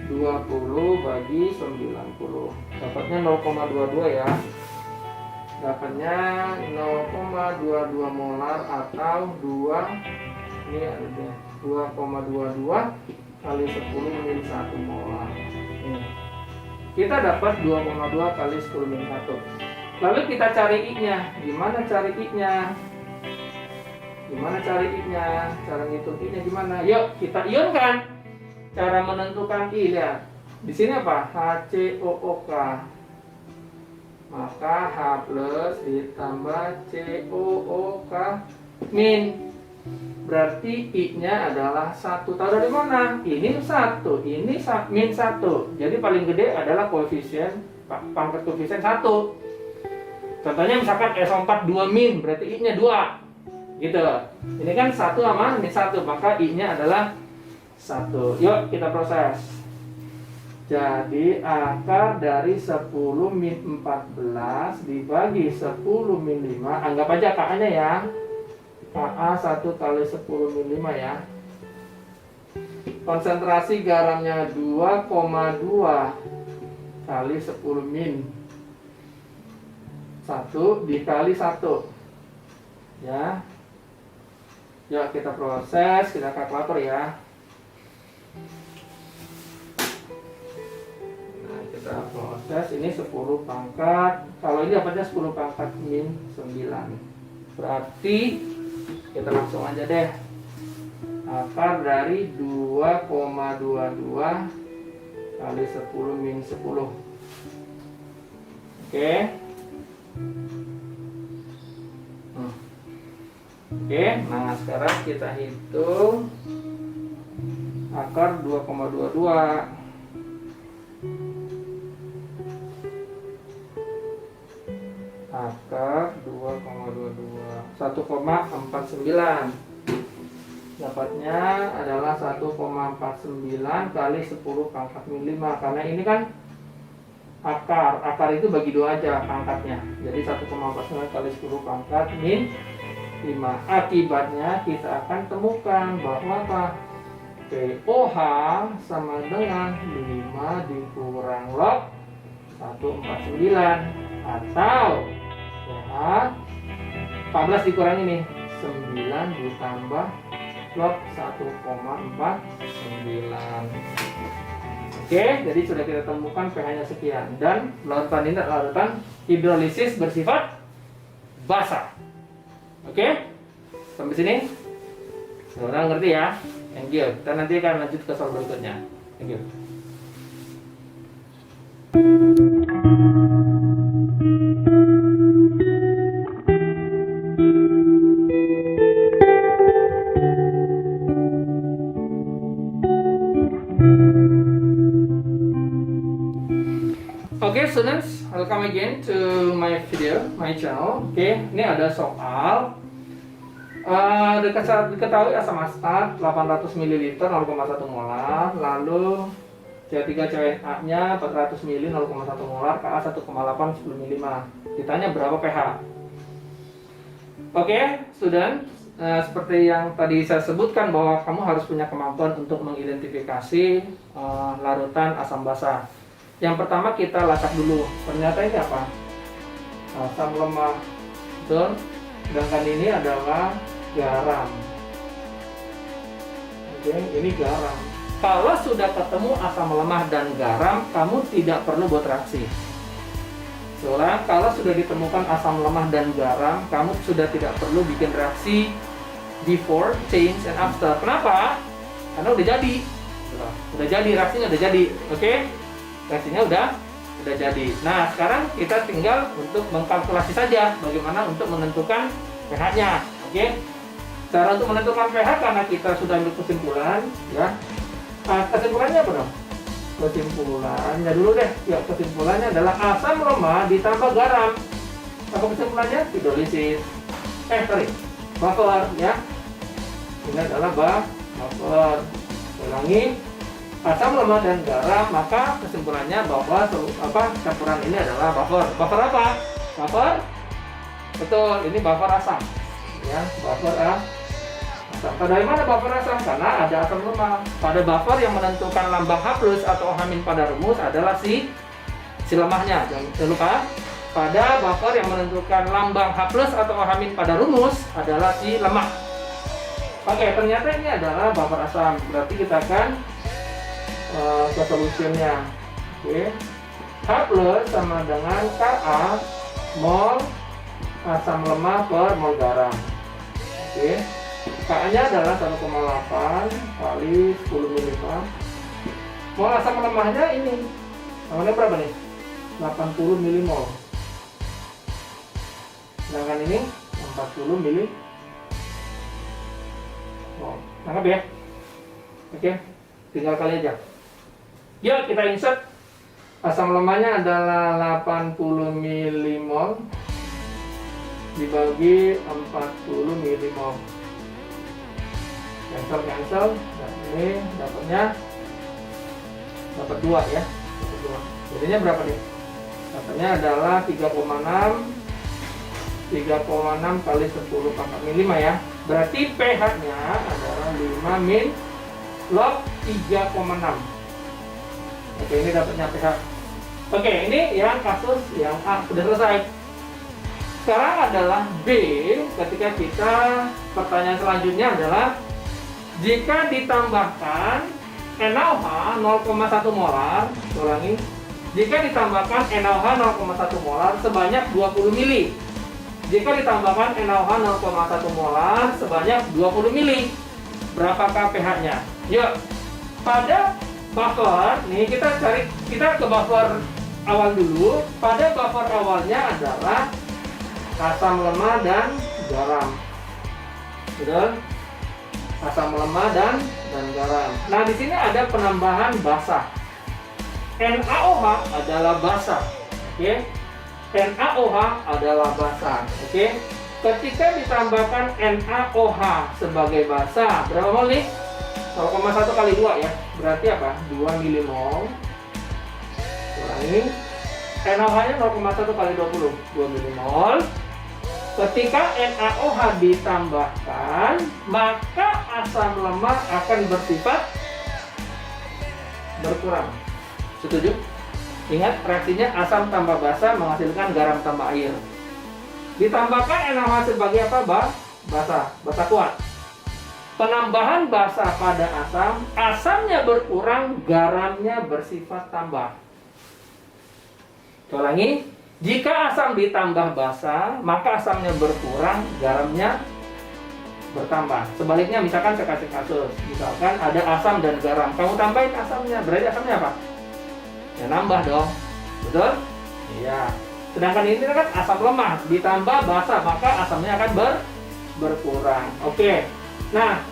20 bagi 90. Dapatnya 0,22 ya. Dapatnya 0,22 molar atau 2, ini ada 2,22 kali 10 min 1 molar. Kita dapat 2,2 kali 10 min 1. Lalu kita cari I-nya. Gimana cari I-nya? Cara ngitung I-nya gimana? Yuk kita ionkan. Cara menentukan I, lihat. Di sini apa? HCOOK. Maka H plus ditambah COOK min. Berarti I-nya adalah 1. Tahu dari mana? Ini 1, ini min 1. Jadi paling gede adalah koefisien, pangkat koefisien 1. Contohnya misalkan SO4 2 min, berarti I-nya 2. Gitu. Ini kan 1 sama min 1, maka I-nya adalah 1. Yuk kita proses. Jadi akar dari 10 min 14 dibagi 10 min 5. Anggap aja KA-nya ya. KA 1 kali 10 min 5 ya. Konsentrasi garamnya 2,2 kali 10 min 1 dikali 1. Ya. Yuk kita proses, kita kalkulator ya. Kita proses, ini 10 pangkat. Kalau ini dapatnya 10 pangkat min 9. Berarti kita langsung aja deh. Akar dari 2,22 kali 10 min 10. Oke. Oke, nah sekarang kita hitung akar 2,22. Akar 2,22 1,49. Dapatnya adalah 1,49 kali 10 pangkat min 5. Karena ini kan akar itu bagi 2 aja pangkatnya. Jadi 1,49 kali 10 pangkat min 5. Akibatnya kita akan temukan bahwa apa? POH sama dengan 5 dikurang log 149, atau PH 14 dikurang ini 9 ditambah log 1,49. Oke, jadi sudah kita temukan pH-nya sekian, dan larutan ini adalah larutan hidrolisis bersifat basah. Oke, sampai sini sudah ngerti ya? Thank you. Kita nanti akan lanjut ke soal berikutnya. Thank you. Okay, students, welcome again to my video, my channel. Oke, ini ada soal. Diketahui asam asetat 800 ml 0,1 molar, lalu C3CONA-nya 400 ml 0,1 molar, Ka 1,8 10 ml. Ditanya berapa pH. Oke, student, seperti yang tadi saya sebutkan bahwa kamu harus punya kemampuan untuk mengidentifikasi larutan asam basa. Yang pertama kita lacak dulu. Ternyata ini apa? Asam lemah. Betul? Sedangkan ini adalah garam. Oke, ini garam. Kalau sudah ketemu asam lemah dan garam, kamu tidak perlu buat reaksi. Soalnya kalau sudah ditemukan asam lemah dan garam, kamu sudah tidak perlu bikin reaksi before, change, and after. Kenapa? Karena udah jadi. Udah jadi, reaksinya udah jadi. Oke? Reaksinya udah jadi. Nah, sekarang kita tinggal untuk mengkalkulasi saja bagaimana untuk menentukan pH-nya. Oke? Cara untuk menentukan pH, karena kita sudah ambil kesimpulan, ya. Kesimpulannya apa dong? Kesimpulannya dulu deh. Ya, kesimpulannya adalah asam lemah ditambah garam. Apa kesimpulannya? Hidrolisis. Buffer, ya. Ini adalah buffer. Ulangi. Asam lemah dan garam, maka kesimpulannya bahwa campuran ini adalah buffer. Buffer apa? Buffer. Betul, ini buffer asam. Ya, buffer asam. Dari mana buffer asam? Karena ada asam lemah. Pada buffer yang menentukan lambang H+ atau H- pada rumus adalah si lemahnya. Jangan lupa, pada buffer yang menentukan lambang H+ atau H- pada rumus adalah si lemah. Oke, ternyata ini adalah buffer asam. Berarti kita akan ke solusinya. Oke. H+ sama dengan Ka mol asam lemah per mol garam. Oke. Ka-nya adalah 1,8 kali 10 ml. Mol asam lemahnya ini. Namanya berapa nih? 80 ml. Sedangkan ini 40 ml. Nangkap ya? Oke. Tinggal kali aja. Yuk kita insert. Asam lemahnya adalah 80 ml dibagi 40 ml. Cancel. Dan ini dapatnya dapat 2 ya. Dapat 2. Jadinya berapa nih? Dapatnya adalah 3,6 kali 10 pangkat min 5 ya. Berarti pH-nya adalah 5 min log 3,6. Oke, ini dapatnya pH. Oke, ini yang kasus yang A sudah selesai. Sekarang adalah B. Ketika kita, pertanyaan selanjutnya adalah jika ditambahkan NaOH 0,1 molar, ulangi, jika ditambahkan NaOH 0,1 molar sebanyak 20 mili. Jika ditambahkan NaOH 0,1 molar sebanyak 20 mili, berapakah pH-nya? Yuk, pada buffer, nih kita ke buffer awal dulu. Pada buffer awalnya adalah asam lemah dan garam. Betul? asam lemah dan garam. Nah, di sini ada penambahan basa. NaOH adalah basa. Oke. NaOH adalah basa. Oke. Ketika ditambahkan NaOH sebagai basa, berapa mol nih? 0,1 kali 2 ya. Berarti apa? 2 milimol. Kurangi NaOH-nya 0,1 kali 20, 2 milimol. Ketika NaOH ditambahkan, maka asam lemah akan bersifat berkurang. Setuju? Ingat, reaksinya asam tambah basa menghasilkan garam tambah air. Ditambahkan NaOH sebagai apa? Basa kuat. Penambahan basa pada asam, asamnya berkurang, garamnya bersifat tambah. Ulangi, jika asam ditambah basa, maka asamnya berkurang, garamnya bertambah. Sebaliknya, misalkan saya kasih kasus, misalkan ada asam dan garam, kamu tambahin asamnya, berarti asamnya apa? Ya nambah dong, betul? Iya. Sedangkan ini kan asam lemah, ditambah basa, maka asamnya akan berkurang. Oke. Nah,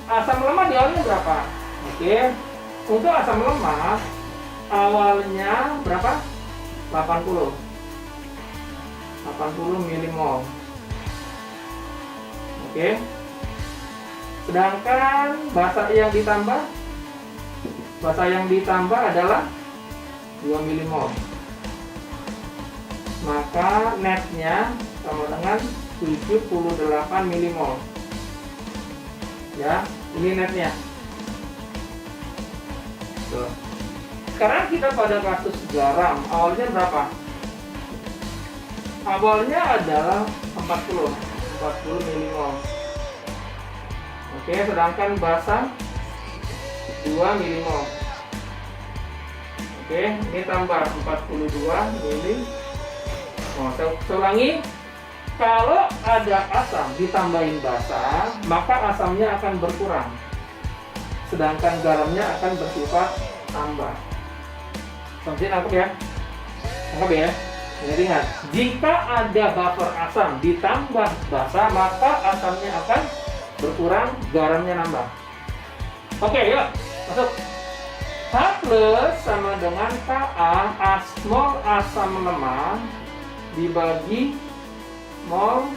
asam lemah di awalnya berapa? Oke. Untuk asam lemah, awalnya berapa? 80 milimol. Oke. Sedangkan basa yang ditambah adalah 2 milimol. Maka netnya sama dengan 78 milimol. Ya, ini netnya. Tuh. Sekarang kita pada kasus garam, awalnya berapa? Awalnya adalah 40 milimol. Oke, sedangkan basa 2 milimol. Oke, ini tambah 42 milimol. Saya ulangi, kalau ada asam ditambahin basa, maka asamnya akan berkurang, sedangkan garamnya akan bersifat tambah. Sampai nangkep ya? Nangkep ya? Jadi ingat, jika ada buffer asam ditambah basa, maka asamnya akan berkurang, garamnya nambah. Oke, yuk masuk. H plus sama dengan Ka, mol asam lemah dibagi mol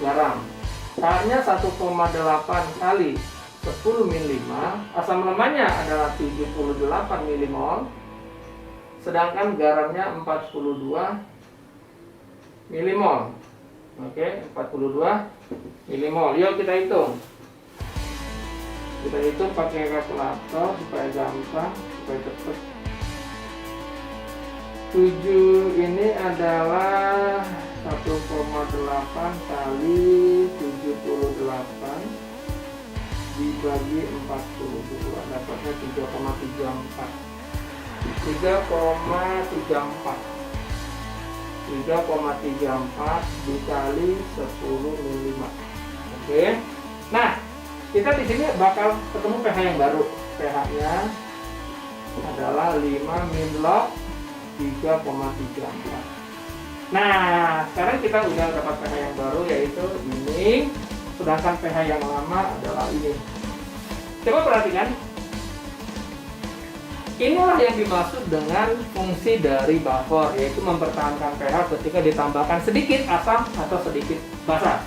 garam. K-nya 1,8 kali 10 min 5. Asam lemahnya adalah 78 milimol. Sedangkan garamnya 42 milimol. Oke, 42 milimol. Yuk kita hitung. Kita hitung pakai kalkulator supaya gampang, supaya cepat. 7 ini adalah 1,8 kali 78 dibagi 42, dapatnya 3,34 dikali 10 min 5. Oke. Nah, kita di sini bakal ketemu pH yang baru. pH-nya adalah 5 min log 3,34. Nah, sekarang kita udah dapat pH yang baru, yaitu ini. Sedangkan pH yang lama adalah ini. Coba perhatikan. Inilah yang dimaksud dengan fungsi dari buffer, yaitu mempertahankan pH ketika ditambahkan sedikit asam atau sedikit basa.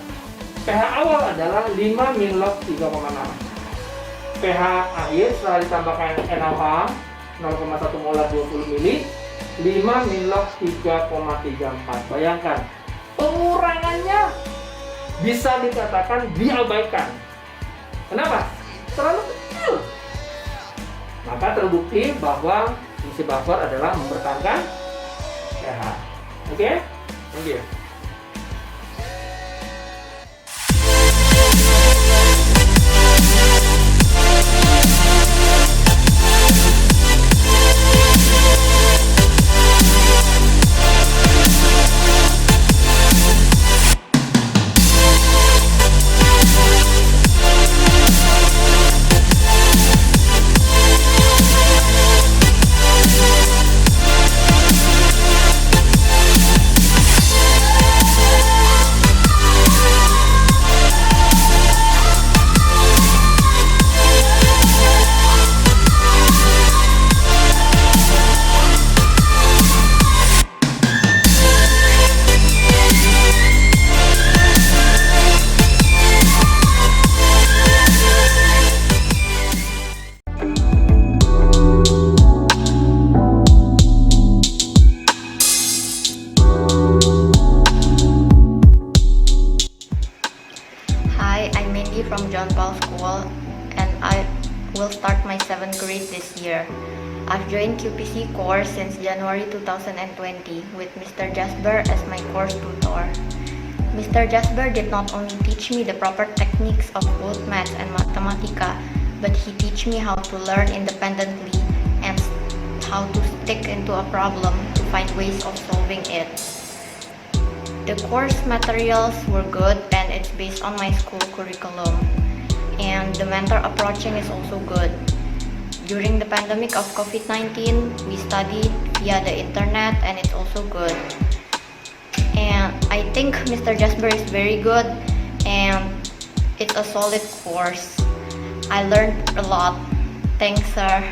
pH awal adalah 5 min log 3,6. pH akhir setelah ditambahkan NaOH 0,1 molar 20 mili 5 min log 3,34. Bayangkan, pengurangannya bisa dikatakan diabaikan. Kenapa? Terlalu kecil. Maka terbukti bahwa fungsi buffer adalah mempertahankan pH. Oke? Thank you. Municipal School and I will start my 7th grade this year. I've joined QPC course since January 2020 with Mr. Jasper as my course tutor. Mr. Jasper did not only teach me the proper techniques of both maths and mathematica, but he teach me how to learn independently and how to stick into a problem to find ways of solving it. The course materials were good and it's based on my school curriculum. And the mentor approaching is also good. During the pandemic of COVID-19, we studied via the internet and it's also good. And I think Mr. Jasper is very good and it's a solid course. I learned a lot. Thanks, sir.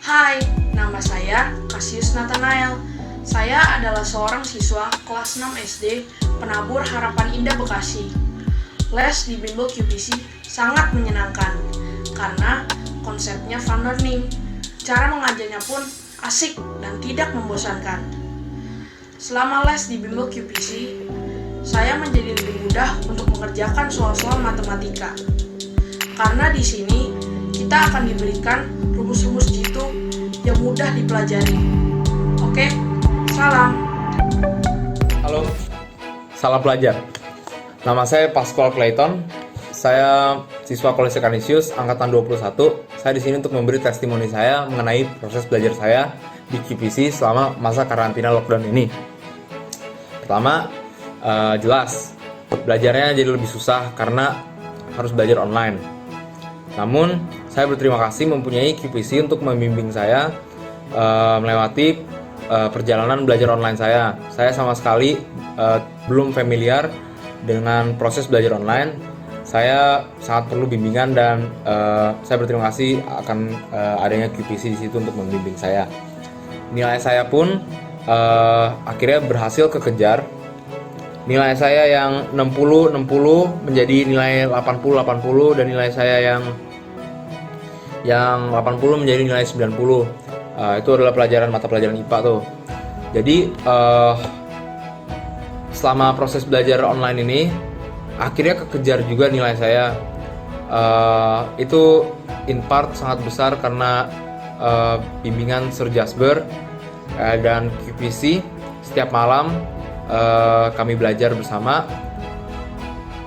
Hai, nama saya Cassius Nathanael. Saya adalah seorang siswa kelas 6 SD Penabur Harapan Indah Bekasi. Les di Bimbel QPC sangat menyenangkan karena konsepnya fun learning. Cara mengajarnya pun asik dan tidak membosankan. Selama les di Bimbel QPC, saya menjadi lebih mudah untuk mengerjakan soal-soal matematika. Karena di sini kita akan diberikan rumus-rumus jitu yang mudah dipelajari. Oke, salam. Halo, salam pelajar. Nama saya Pascual Clayton. Saya siswa Kolese Canisius angkatan 21. Saya di sini untuk memberi testimoni saya mengenai proses belajar saya di QPC selama masa karantina lockdown ini. Pertama, jelas belajarnya jadi lebih susah karena harus belajar online. Namun, saya berterima kasih mempunyai QPC untuk membimbing saya melewati perjalanan belajar online saya. Saya sama sekali belum familiar dengan proses belajar online. Saya sangat perlu bimbingan dan saya berterima kasih akan adanya QPC di situ untuk membimbing saya. Nilai saya pun akhirnya berhasil kekejar. Nilai saya yang 60 menjadi nilai 80 dan nilai saya yang 80 menjadi nilai 90. Itu adalah mata pelajaran IPA tuh. Jadi selama proses belajar online ini akhirnya kekejar juga nilai saya. Itu in part sangat besar karena bimbingan Sir Jasper dan QPC. Setiap malam kami belajar bersama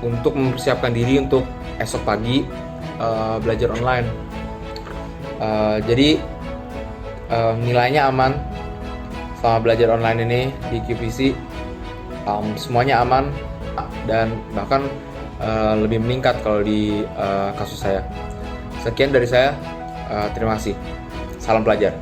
untuk mempersiapkan diri untuk esok pagi belajar online. Jadi nilainya aman selama belajar online ini di QPC. Semuanya aman dan bahkan lebih meningkat kalau di kasus saya. Sekian dari saya, terima kasih. Salam pelajar.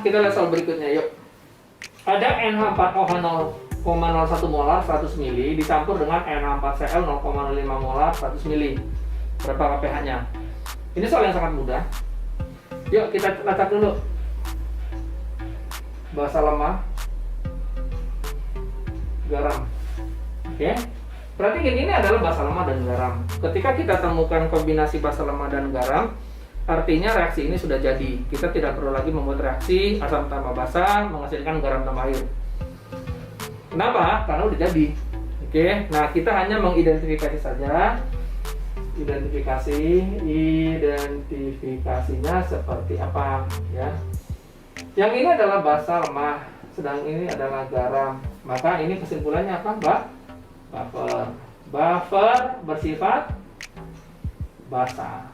Kita lihat soal berikutnya, yuk. Ada NH4OH 0,01 molar 100 mili dicampur dengan NH4Cl 0,05 molar 100 mili. Berapa kpH-nya? Ini soal yang sangat mudah. Yuk kita lacak dulu. Basa lemah, garam. Oke. Berarti ini adalah basa lemah dan garam. Ketika kita temukan kombinasi basa lemah dan garam, artinya reaksi ini sudah jadi. Kita tidak perlu lagi membuat reaksi asam tambah basa menghasilkan garam tambah air. Kenapa? Karena udah jadi. Oke. Nah, kita hanya mengidentifikasi saja Identifikasinya seperti apa ya. Yang ini adalah basa lemah, sedang ini adalah garam. Maka ini kesimpulannya apa, Mbak? Buffer. Buffer bersifat basa.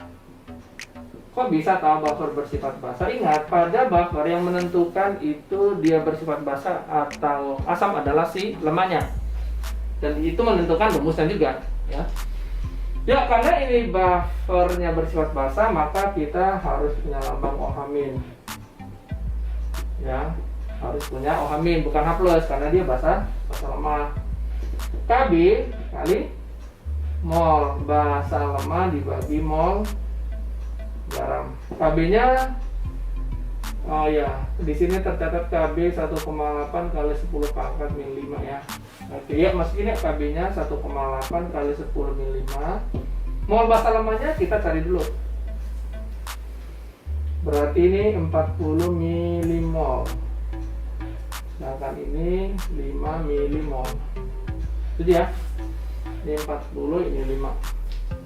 Kok bisa tahu buffer bersifat basa? Ingat, pada buffer yang menentukan itu dia bersifat basa atau asam adalah si lemahnya. Dan itu menentukan rumusnya juga, ya. Ya, karena ini buffernya bersifat basa, maka kita harus punya lambang OH-. Ya, harus punya OH- bukan H+, karena dia basa lemah. Kb kali mol basa lemah dibagi mol garam. Kb-nya di sini tercatat Kb 1,8 kali 10 pangkat min 5 ya. Oke, ya masukin ya Kb-nya 1,8 kali 10 min 5. Mol basa lemahnya kita cari dulu. Berarti ini 40 milimol. Sedangkan ini 5 milimol. Itu dia. Ini 40, ini 5.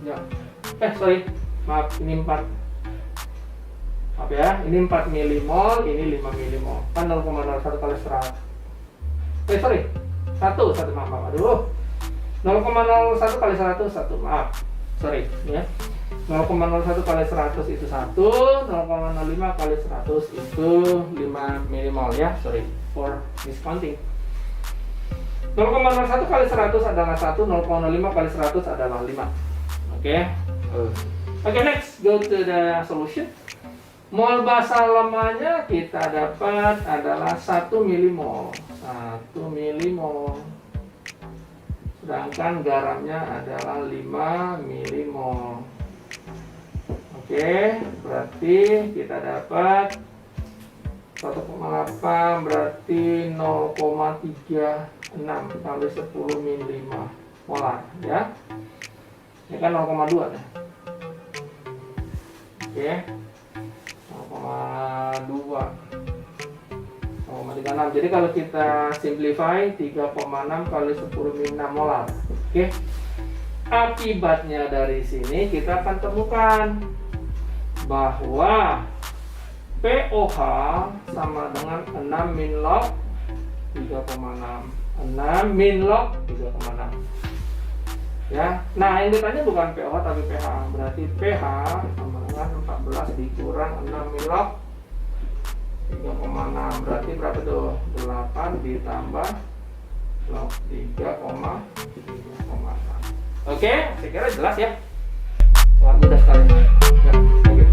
Ya. Maaf, ini 4. Maaf ya, ini 4 milimol, ini 5 milimol. Kan 0,01 kali 100. 1 maaf. Aduh. 0,01 kali 100, 1. Maaf. Ya. 0,01 kali 100 itu 1, 0,05 kali 100 itu 5 milimol ya. For miscounting. 0,01 kali 100 adalah 1, 0,05 kali 100 adalah 5. Oke. Oke, next go to the solution. Mol basa lemahnya kita dapat adalah 1 milimol. 1 milimol. Sedangkan garamnya adalah 5 milimol. Oke, berarti kita dapat 1,8 berarti 0,36 kali 10 min 5 molar ya. Ini kan 0,2 ya. Oke. 0,2 0,36. Jadi kalau kita simplify 3,6 kali 10 min 6 molar. Oke. Akibatnya dari sini kita akan temukan bahwa POH sama dengan 6 min log 3,6. 6 min log 3,6. Ya. Nah, yang ditanya bukan POH tapi pH. Berarti pH sama dengan 14 dikurang 6 min log 3,6. Berarti berapa tuh? 8 ditambah log 3,6. Oke, saya kira jelas ya. Sangat mudah sekali. Ya, oke.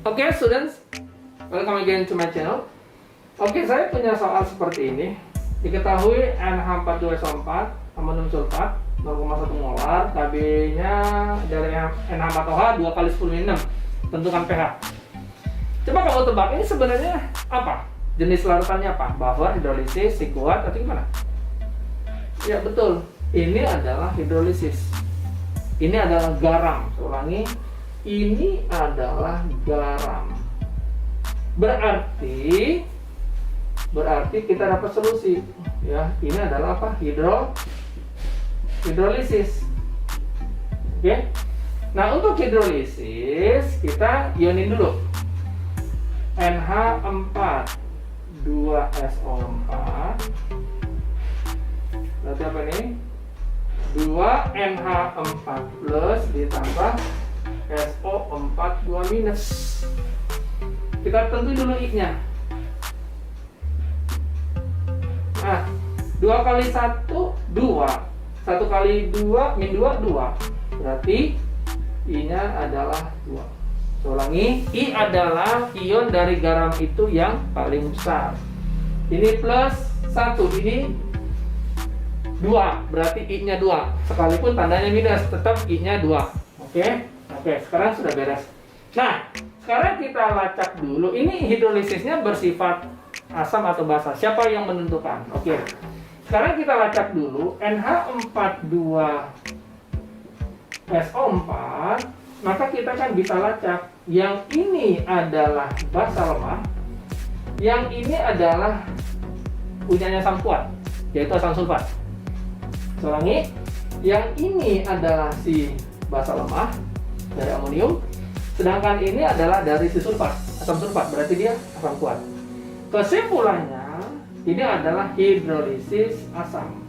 Oke, students, welcome again to my channel. Oke, saya punya soal seperti ini. Diketahui NH42SO4 amonium sulfat 0,1 molar, Kb-nya dari NH4OH 2 kali 10 min 6. Tentukan pH. Coba kamu tebak, ini sebenarnya apa? Jenis larutannya apa? Buffer, hidrolisis, sikuat, atau gimana? Ya betul, ini adalah hidrolisis. Ini adalah garam. Saya ulangi, ini adalah garam. Berarti kita dapat solusi. Ya, ini adalah apa? Hidrolisis. Oke. Nah, untuk hidrolisis kita ionin dulu. NH4 2SO4. Berarti apa ini? 2NH4 plus ditambah SO4 2 minus. Kita tentuin dulu I-nya. Nah, 2 kali 1, 2. 1 kali 2, min 2, 2. Berarti I-nya adalah 2. Saya ulangi, I adalah ion dari garam itu yang paling besar. Ini plus 1, ini 2. Berarti I-nya 2. Sekalipun tandanya minus, tetap I-nya 2. Oke, sekarang sudah beres. Nah, sekarang kita lacak dulu. Ini hidrolisisnya bersifat asam atau basa. Siapa yang menentukan? Oke. Sekarang kita lacak dulu NH42SO4, maka kita kan bisa lacak yang ini adalah basa lemah, yang ini adalah punyanya asam kuat, yaitu asam sulfat. Ulangi, yang ini adalah si basa lemah dari amonium, sedangkan ini adalah dari si sulfat, asam sulfat, berarti dia asam kuat. Kesimpulannya, ini adalah hidrolisis asam.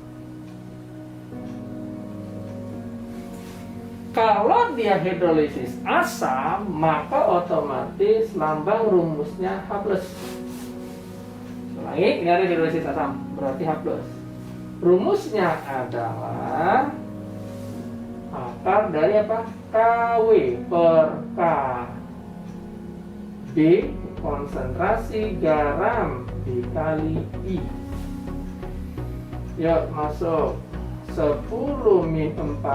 Kalau dia hidrolisis asam, maka otomatis lambang rumusnya H+. Ulangi, ini ada hidrolisis asam, berarti H+. Rumusnya adalah akar dari apa? KW per K B konsentrasi garam dikali I. Yuk masuk 10 min 14.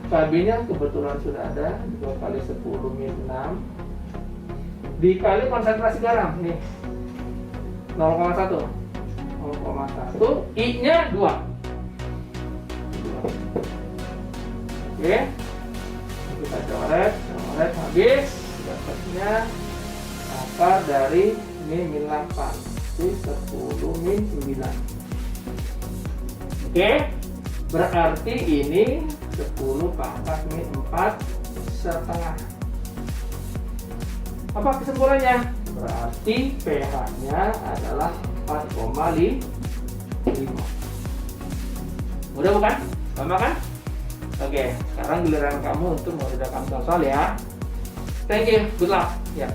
KB nya kebetulan sudah ada, 2 kali 10 min 6 dikali konsentrasi garam nih 0,1 I nya 2. Oke, kita coret habis, dapatnya akar dari min 8 di 10 min 9. Oke, berarti ini 10 pangkat min 4,5. Apa kesimpulannya? Berarti pH nya adalah 4,5. Mudah bukan? Gampang kan? Oke, sekarang giliran kamu untuk mengerjakan soal ya. Thank you, good luck. Ya.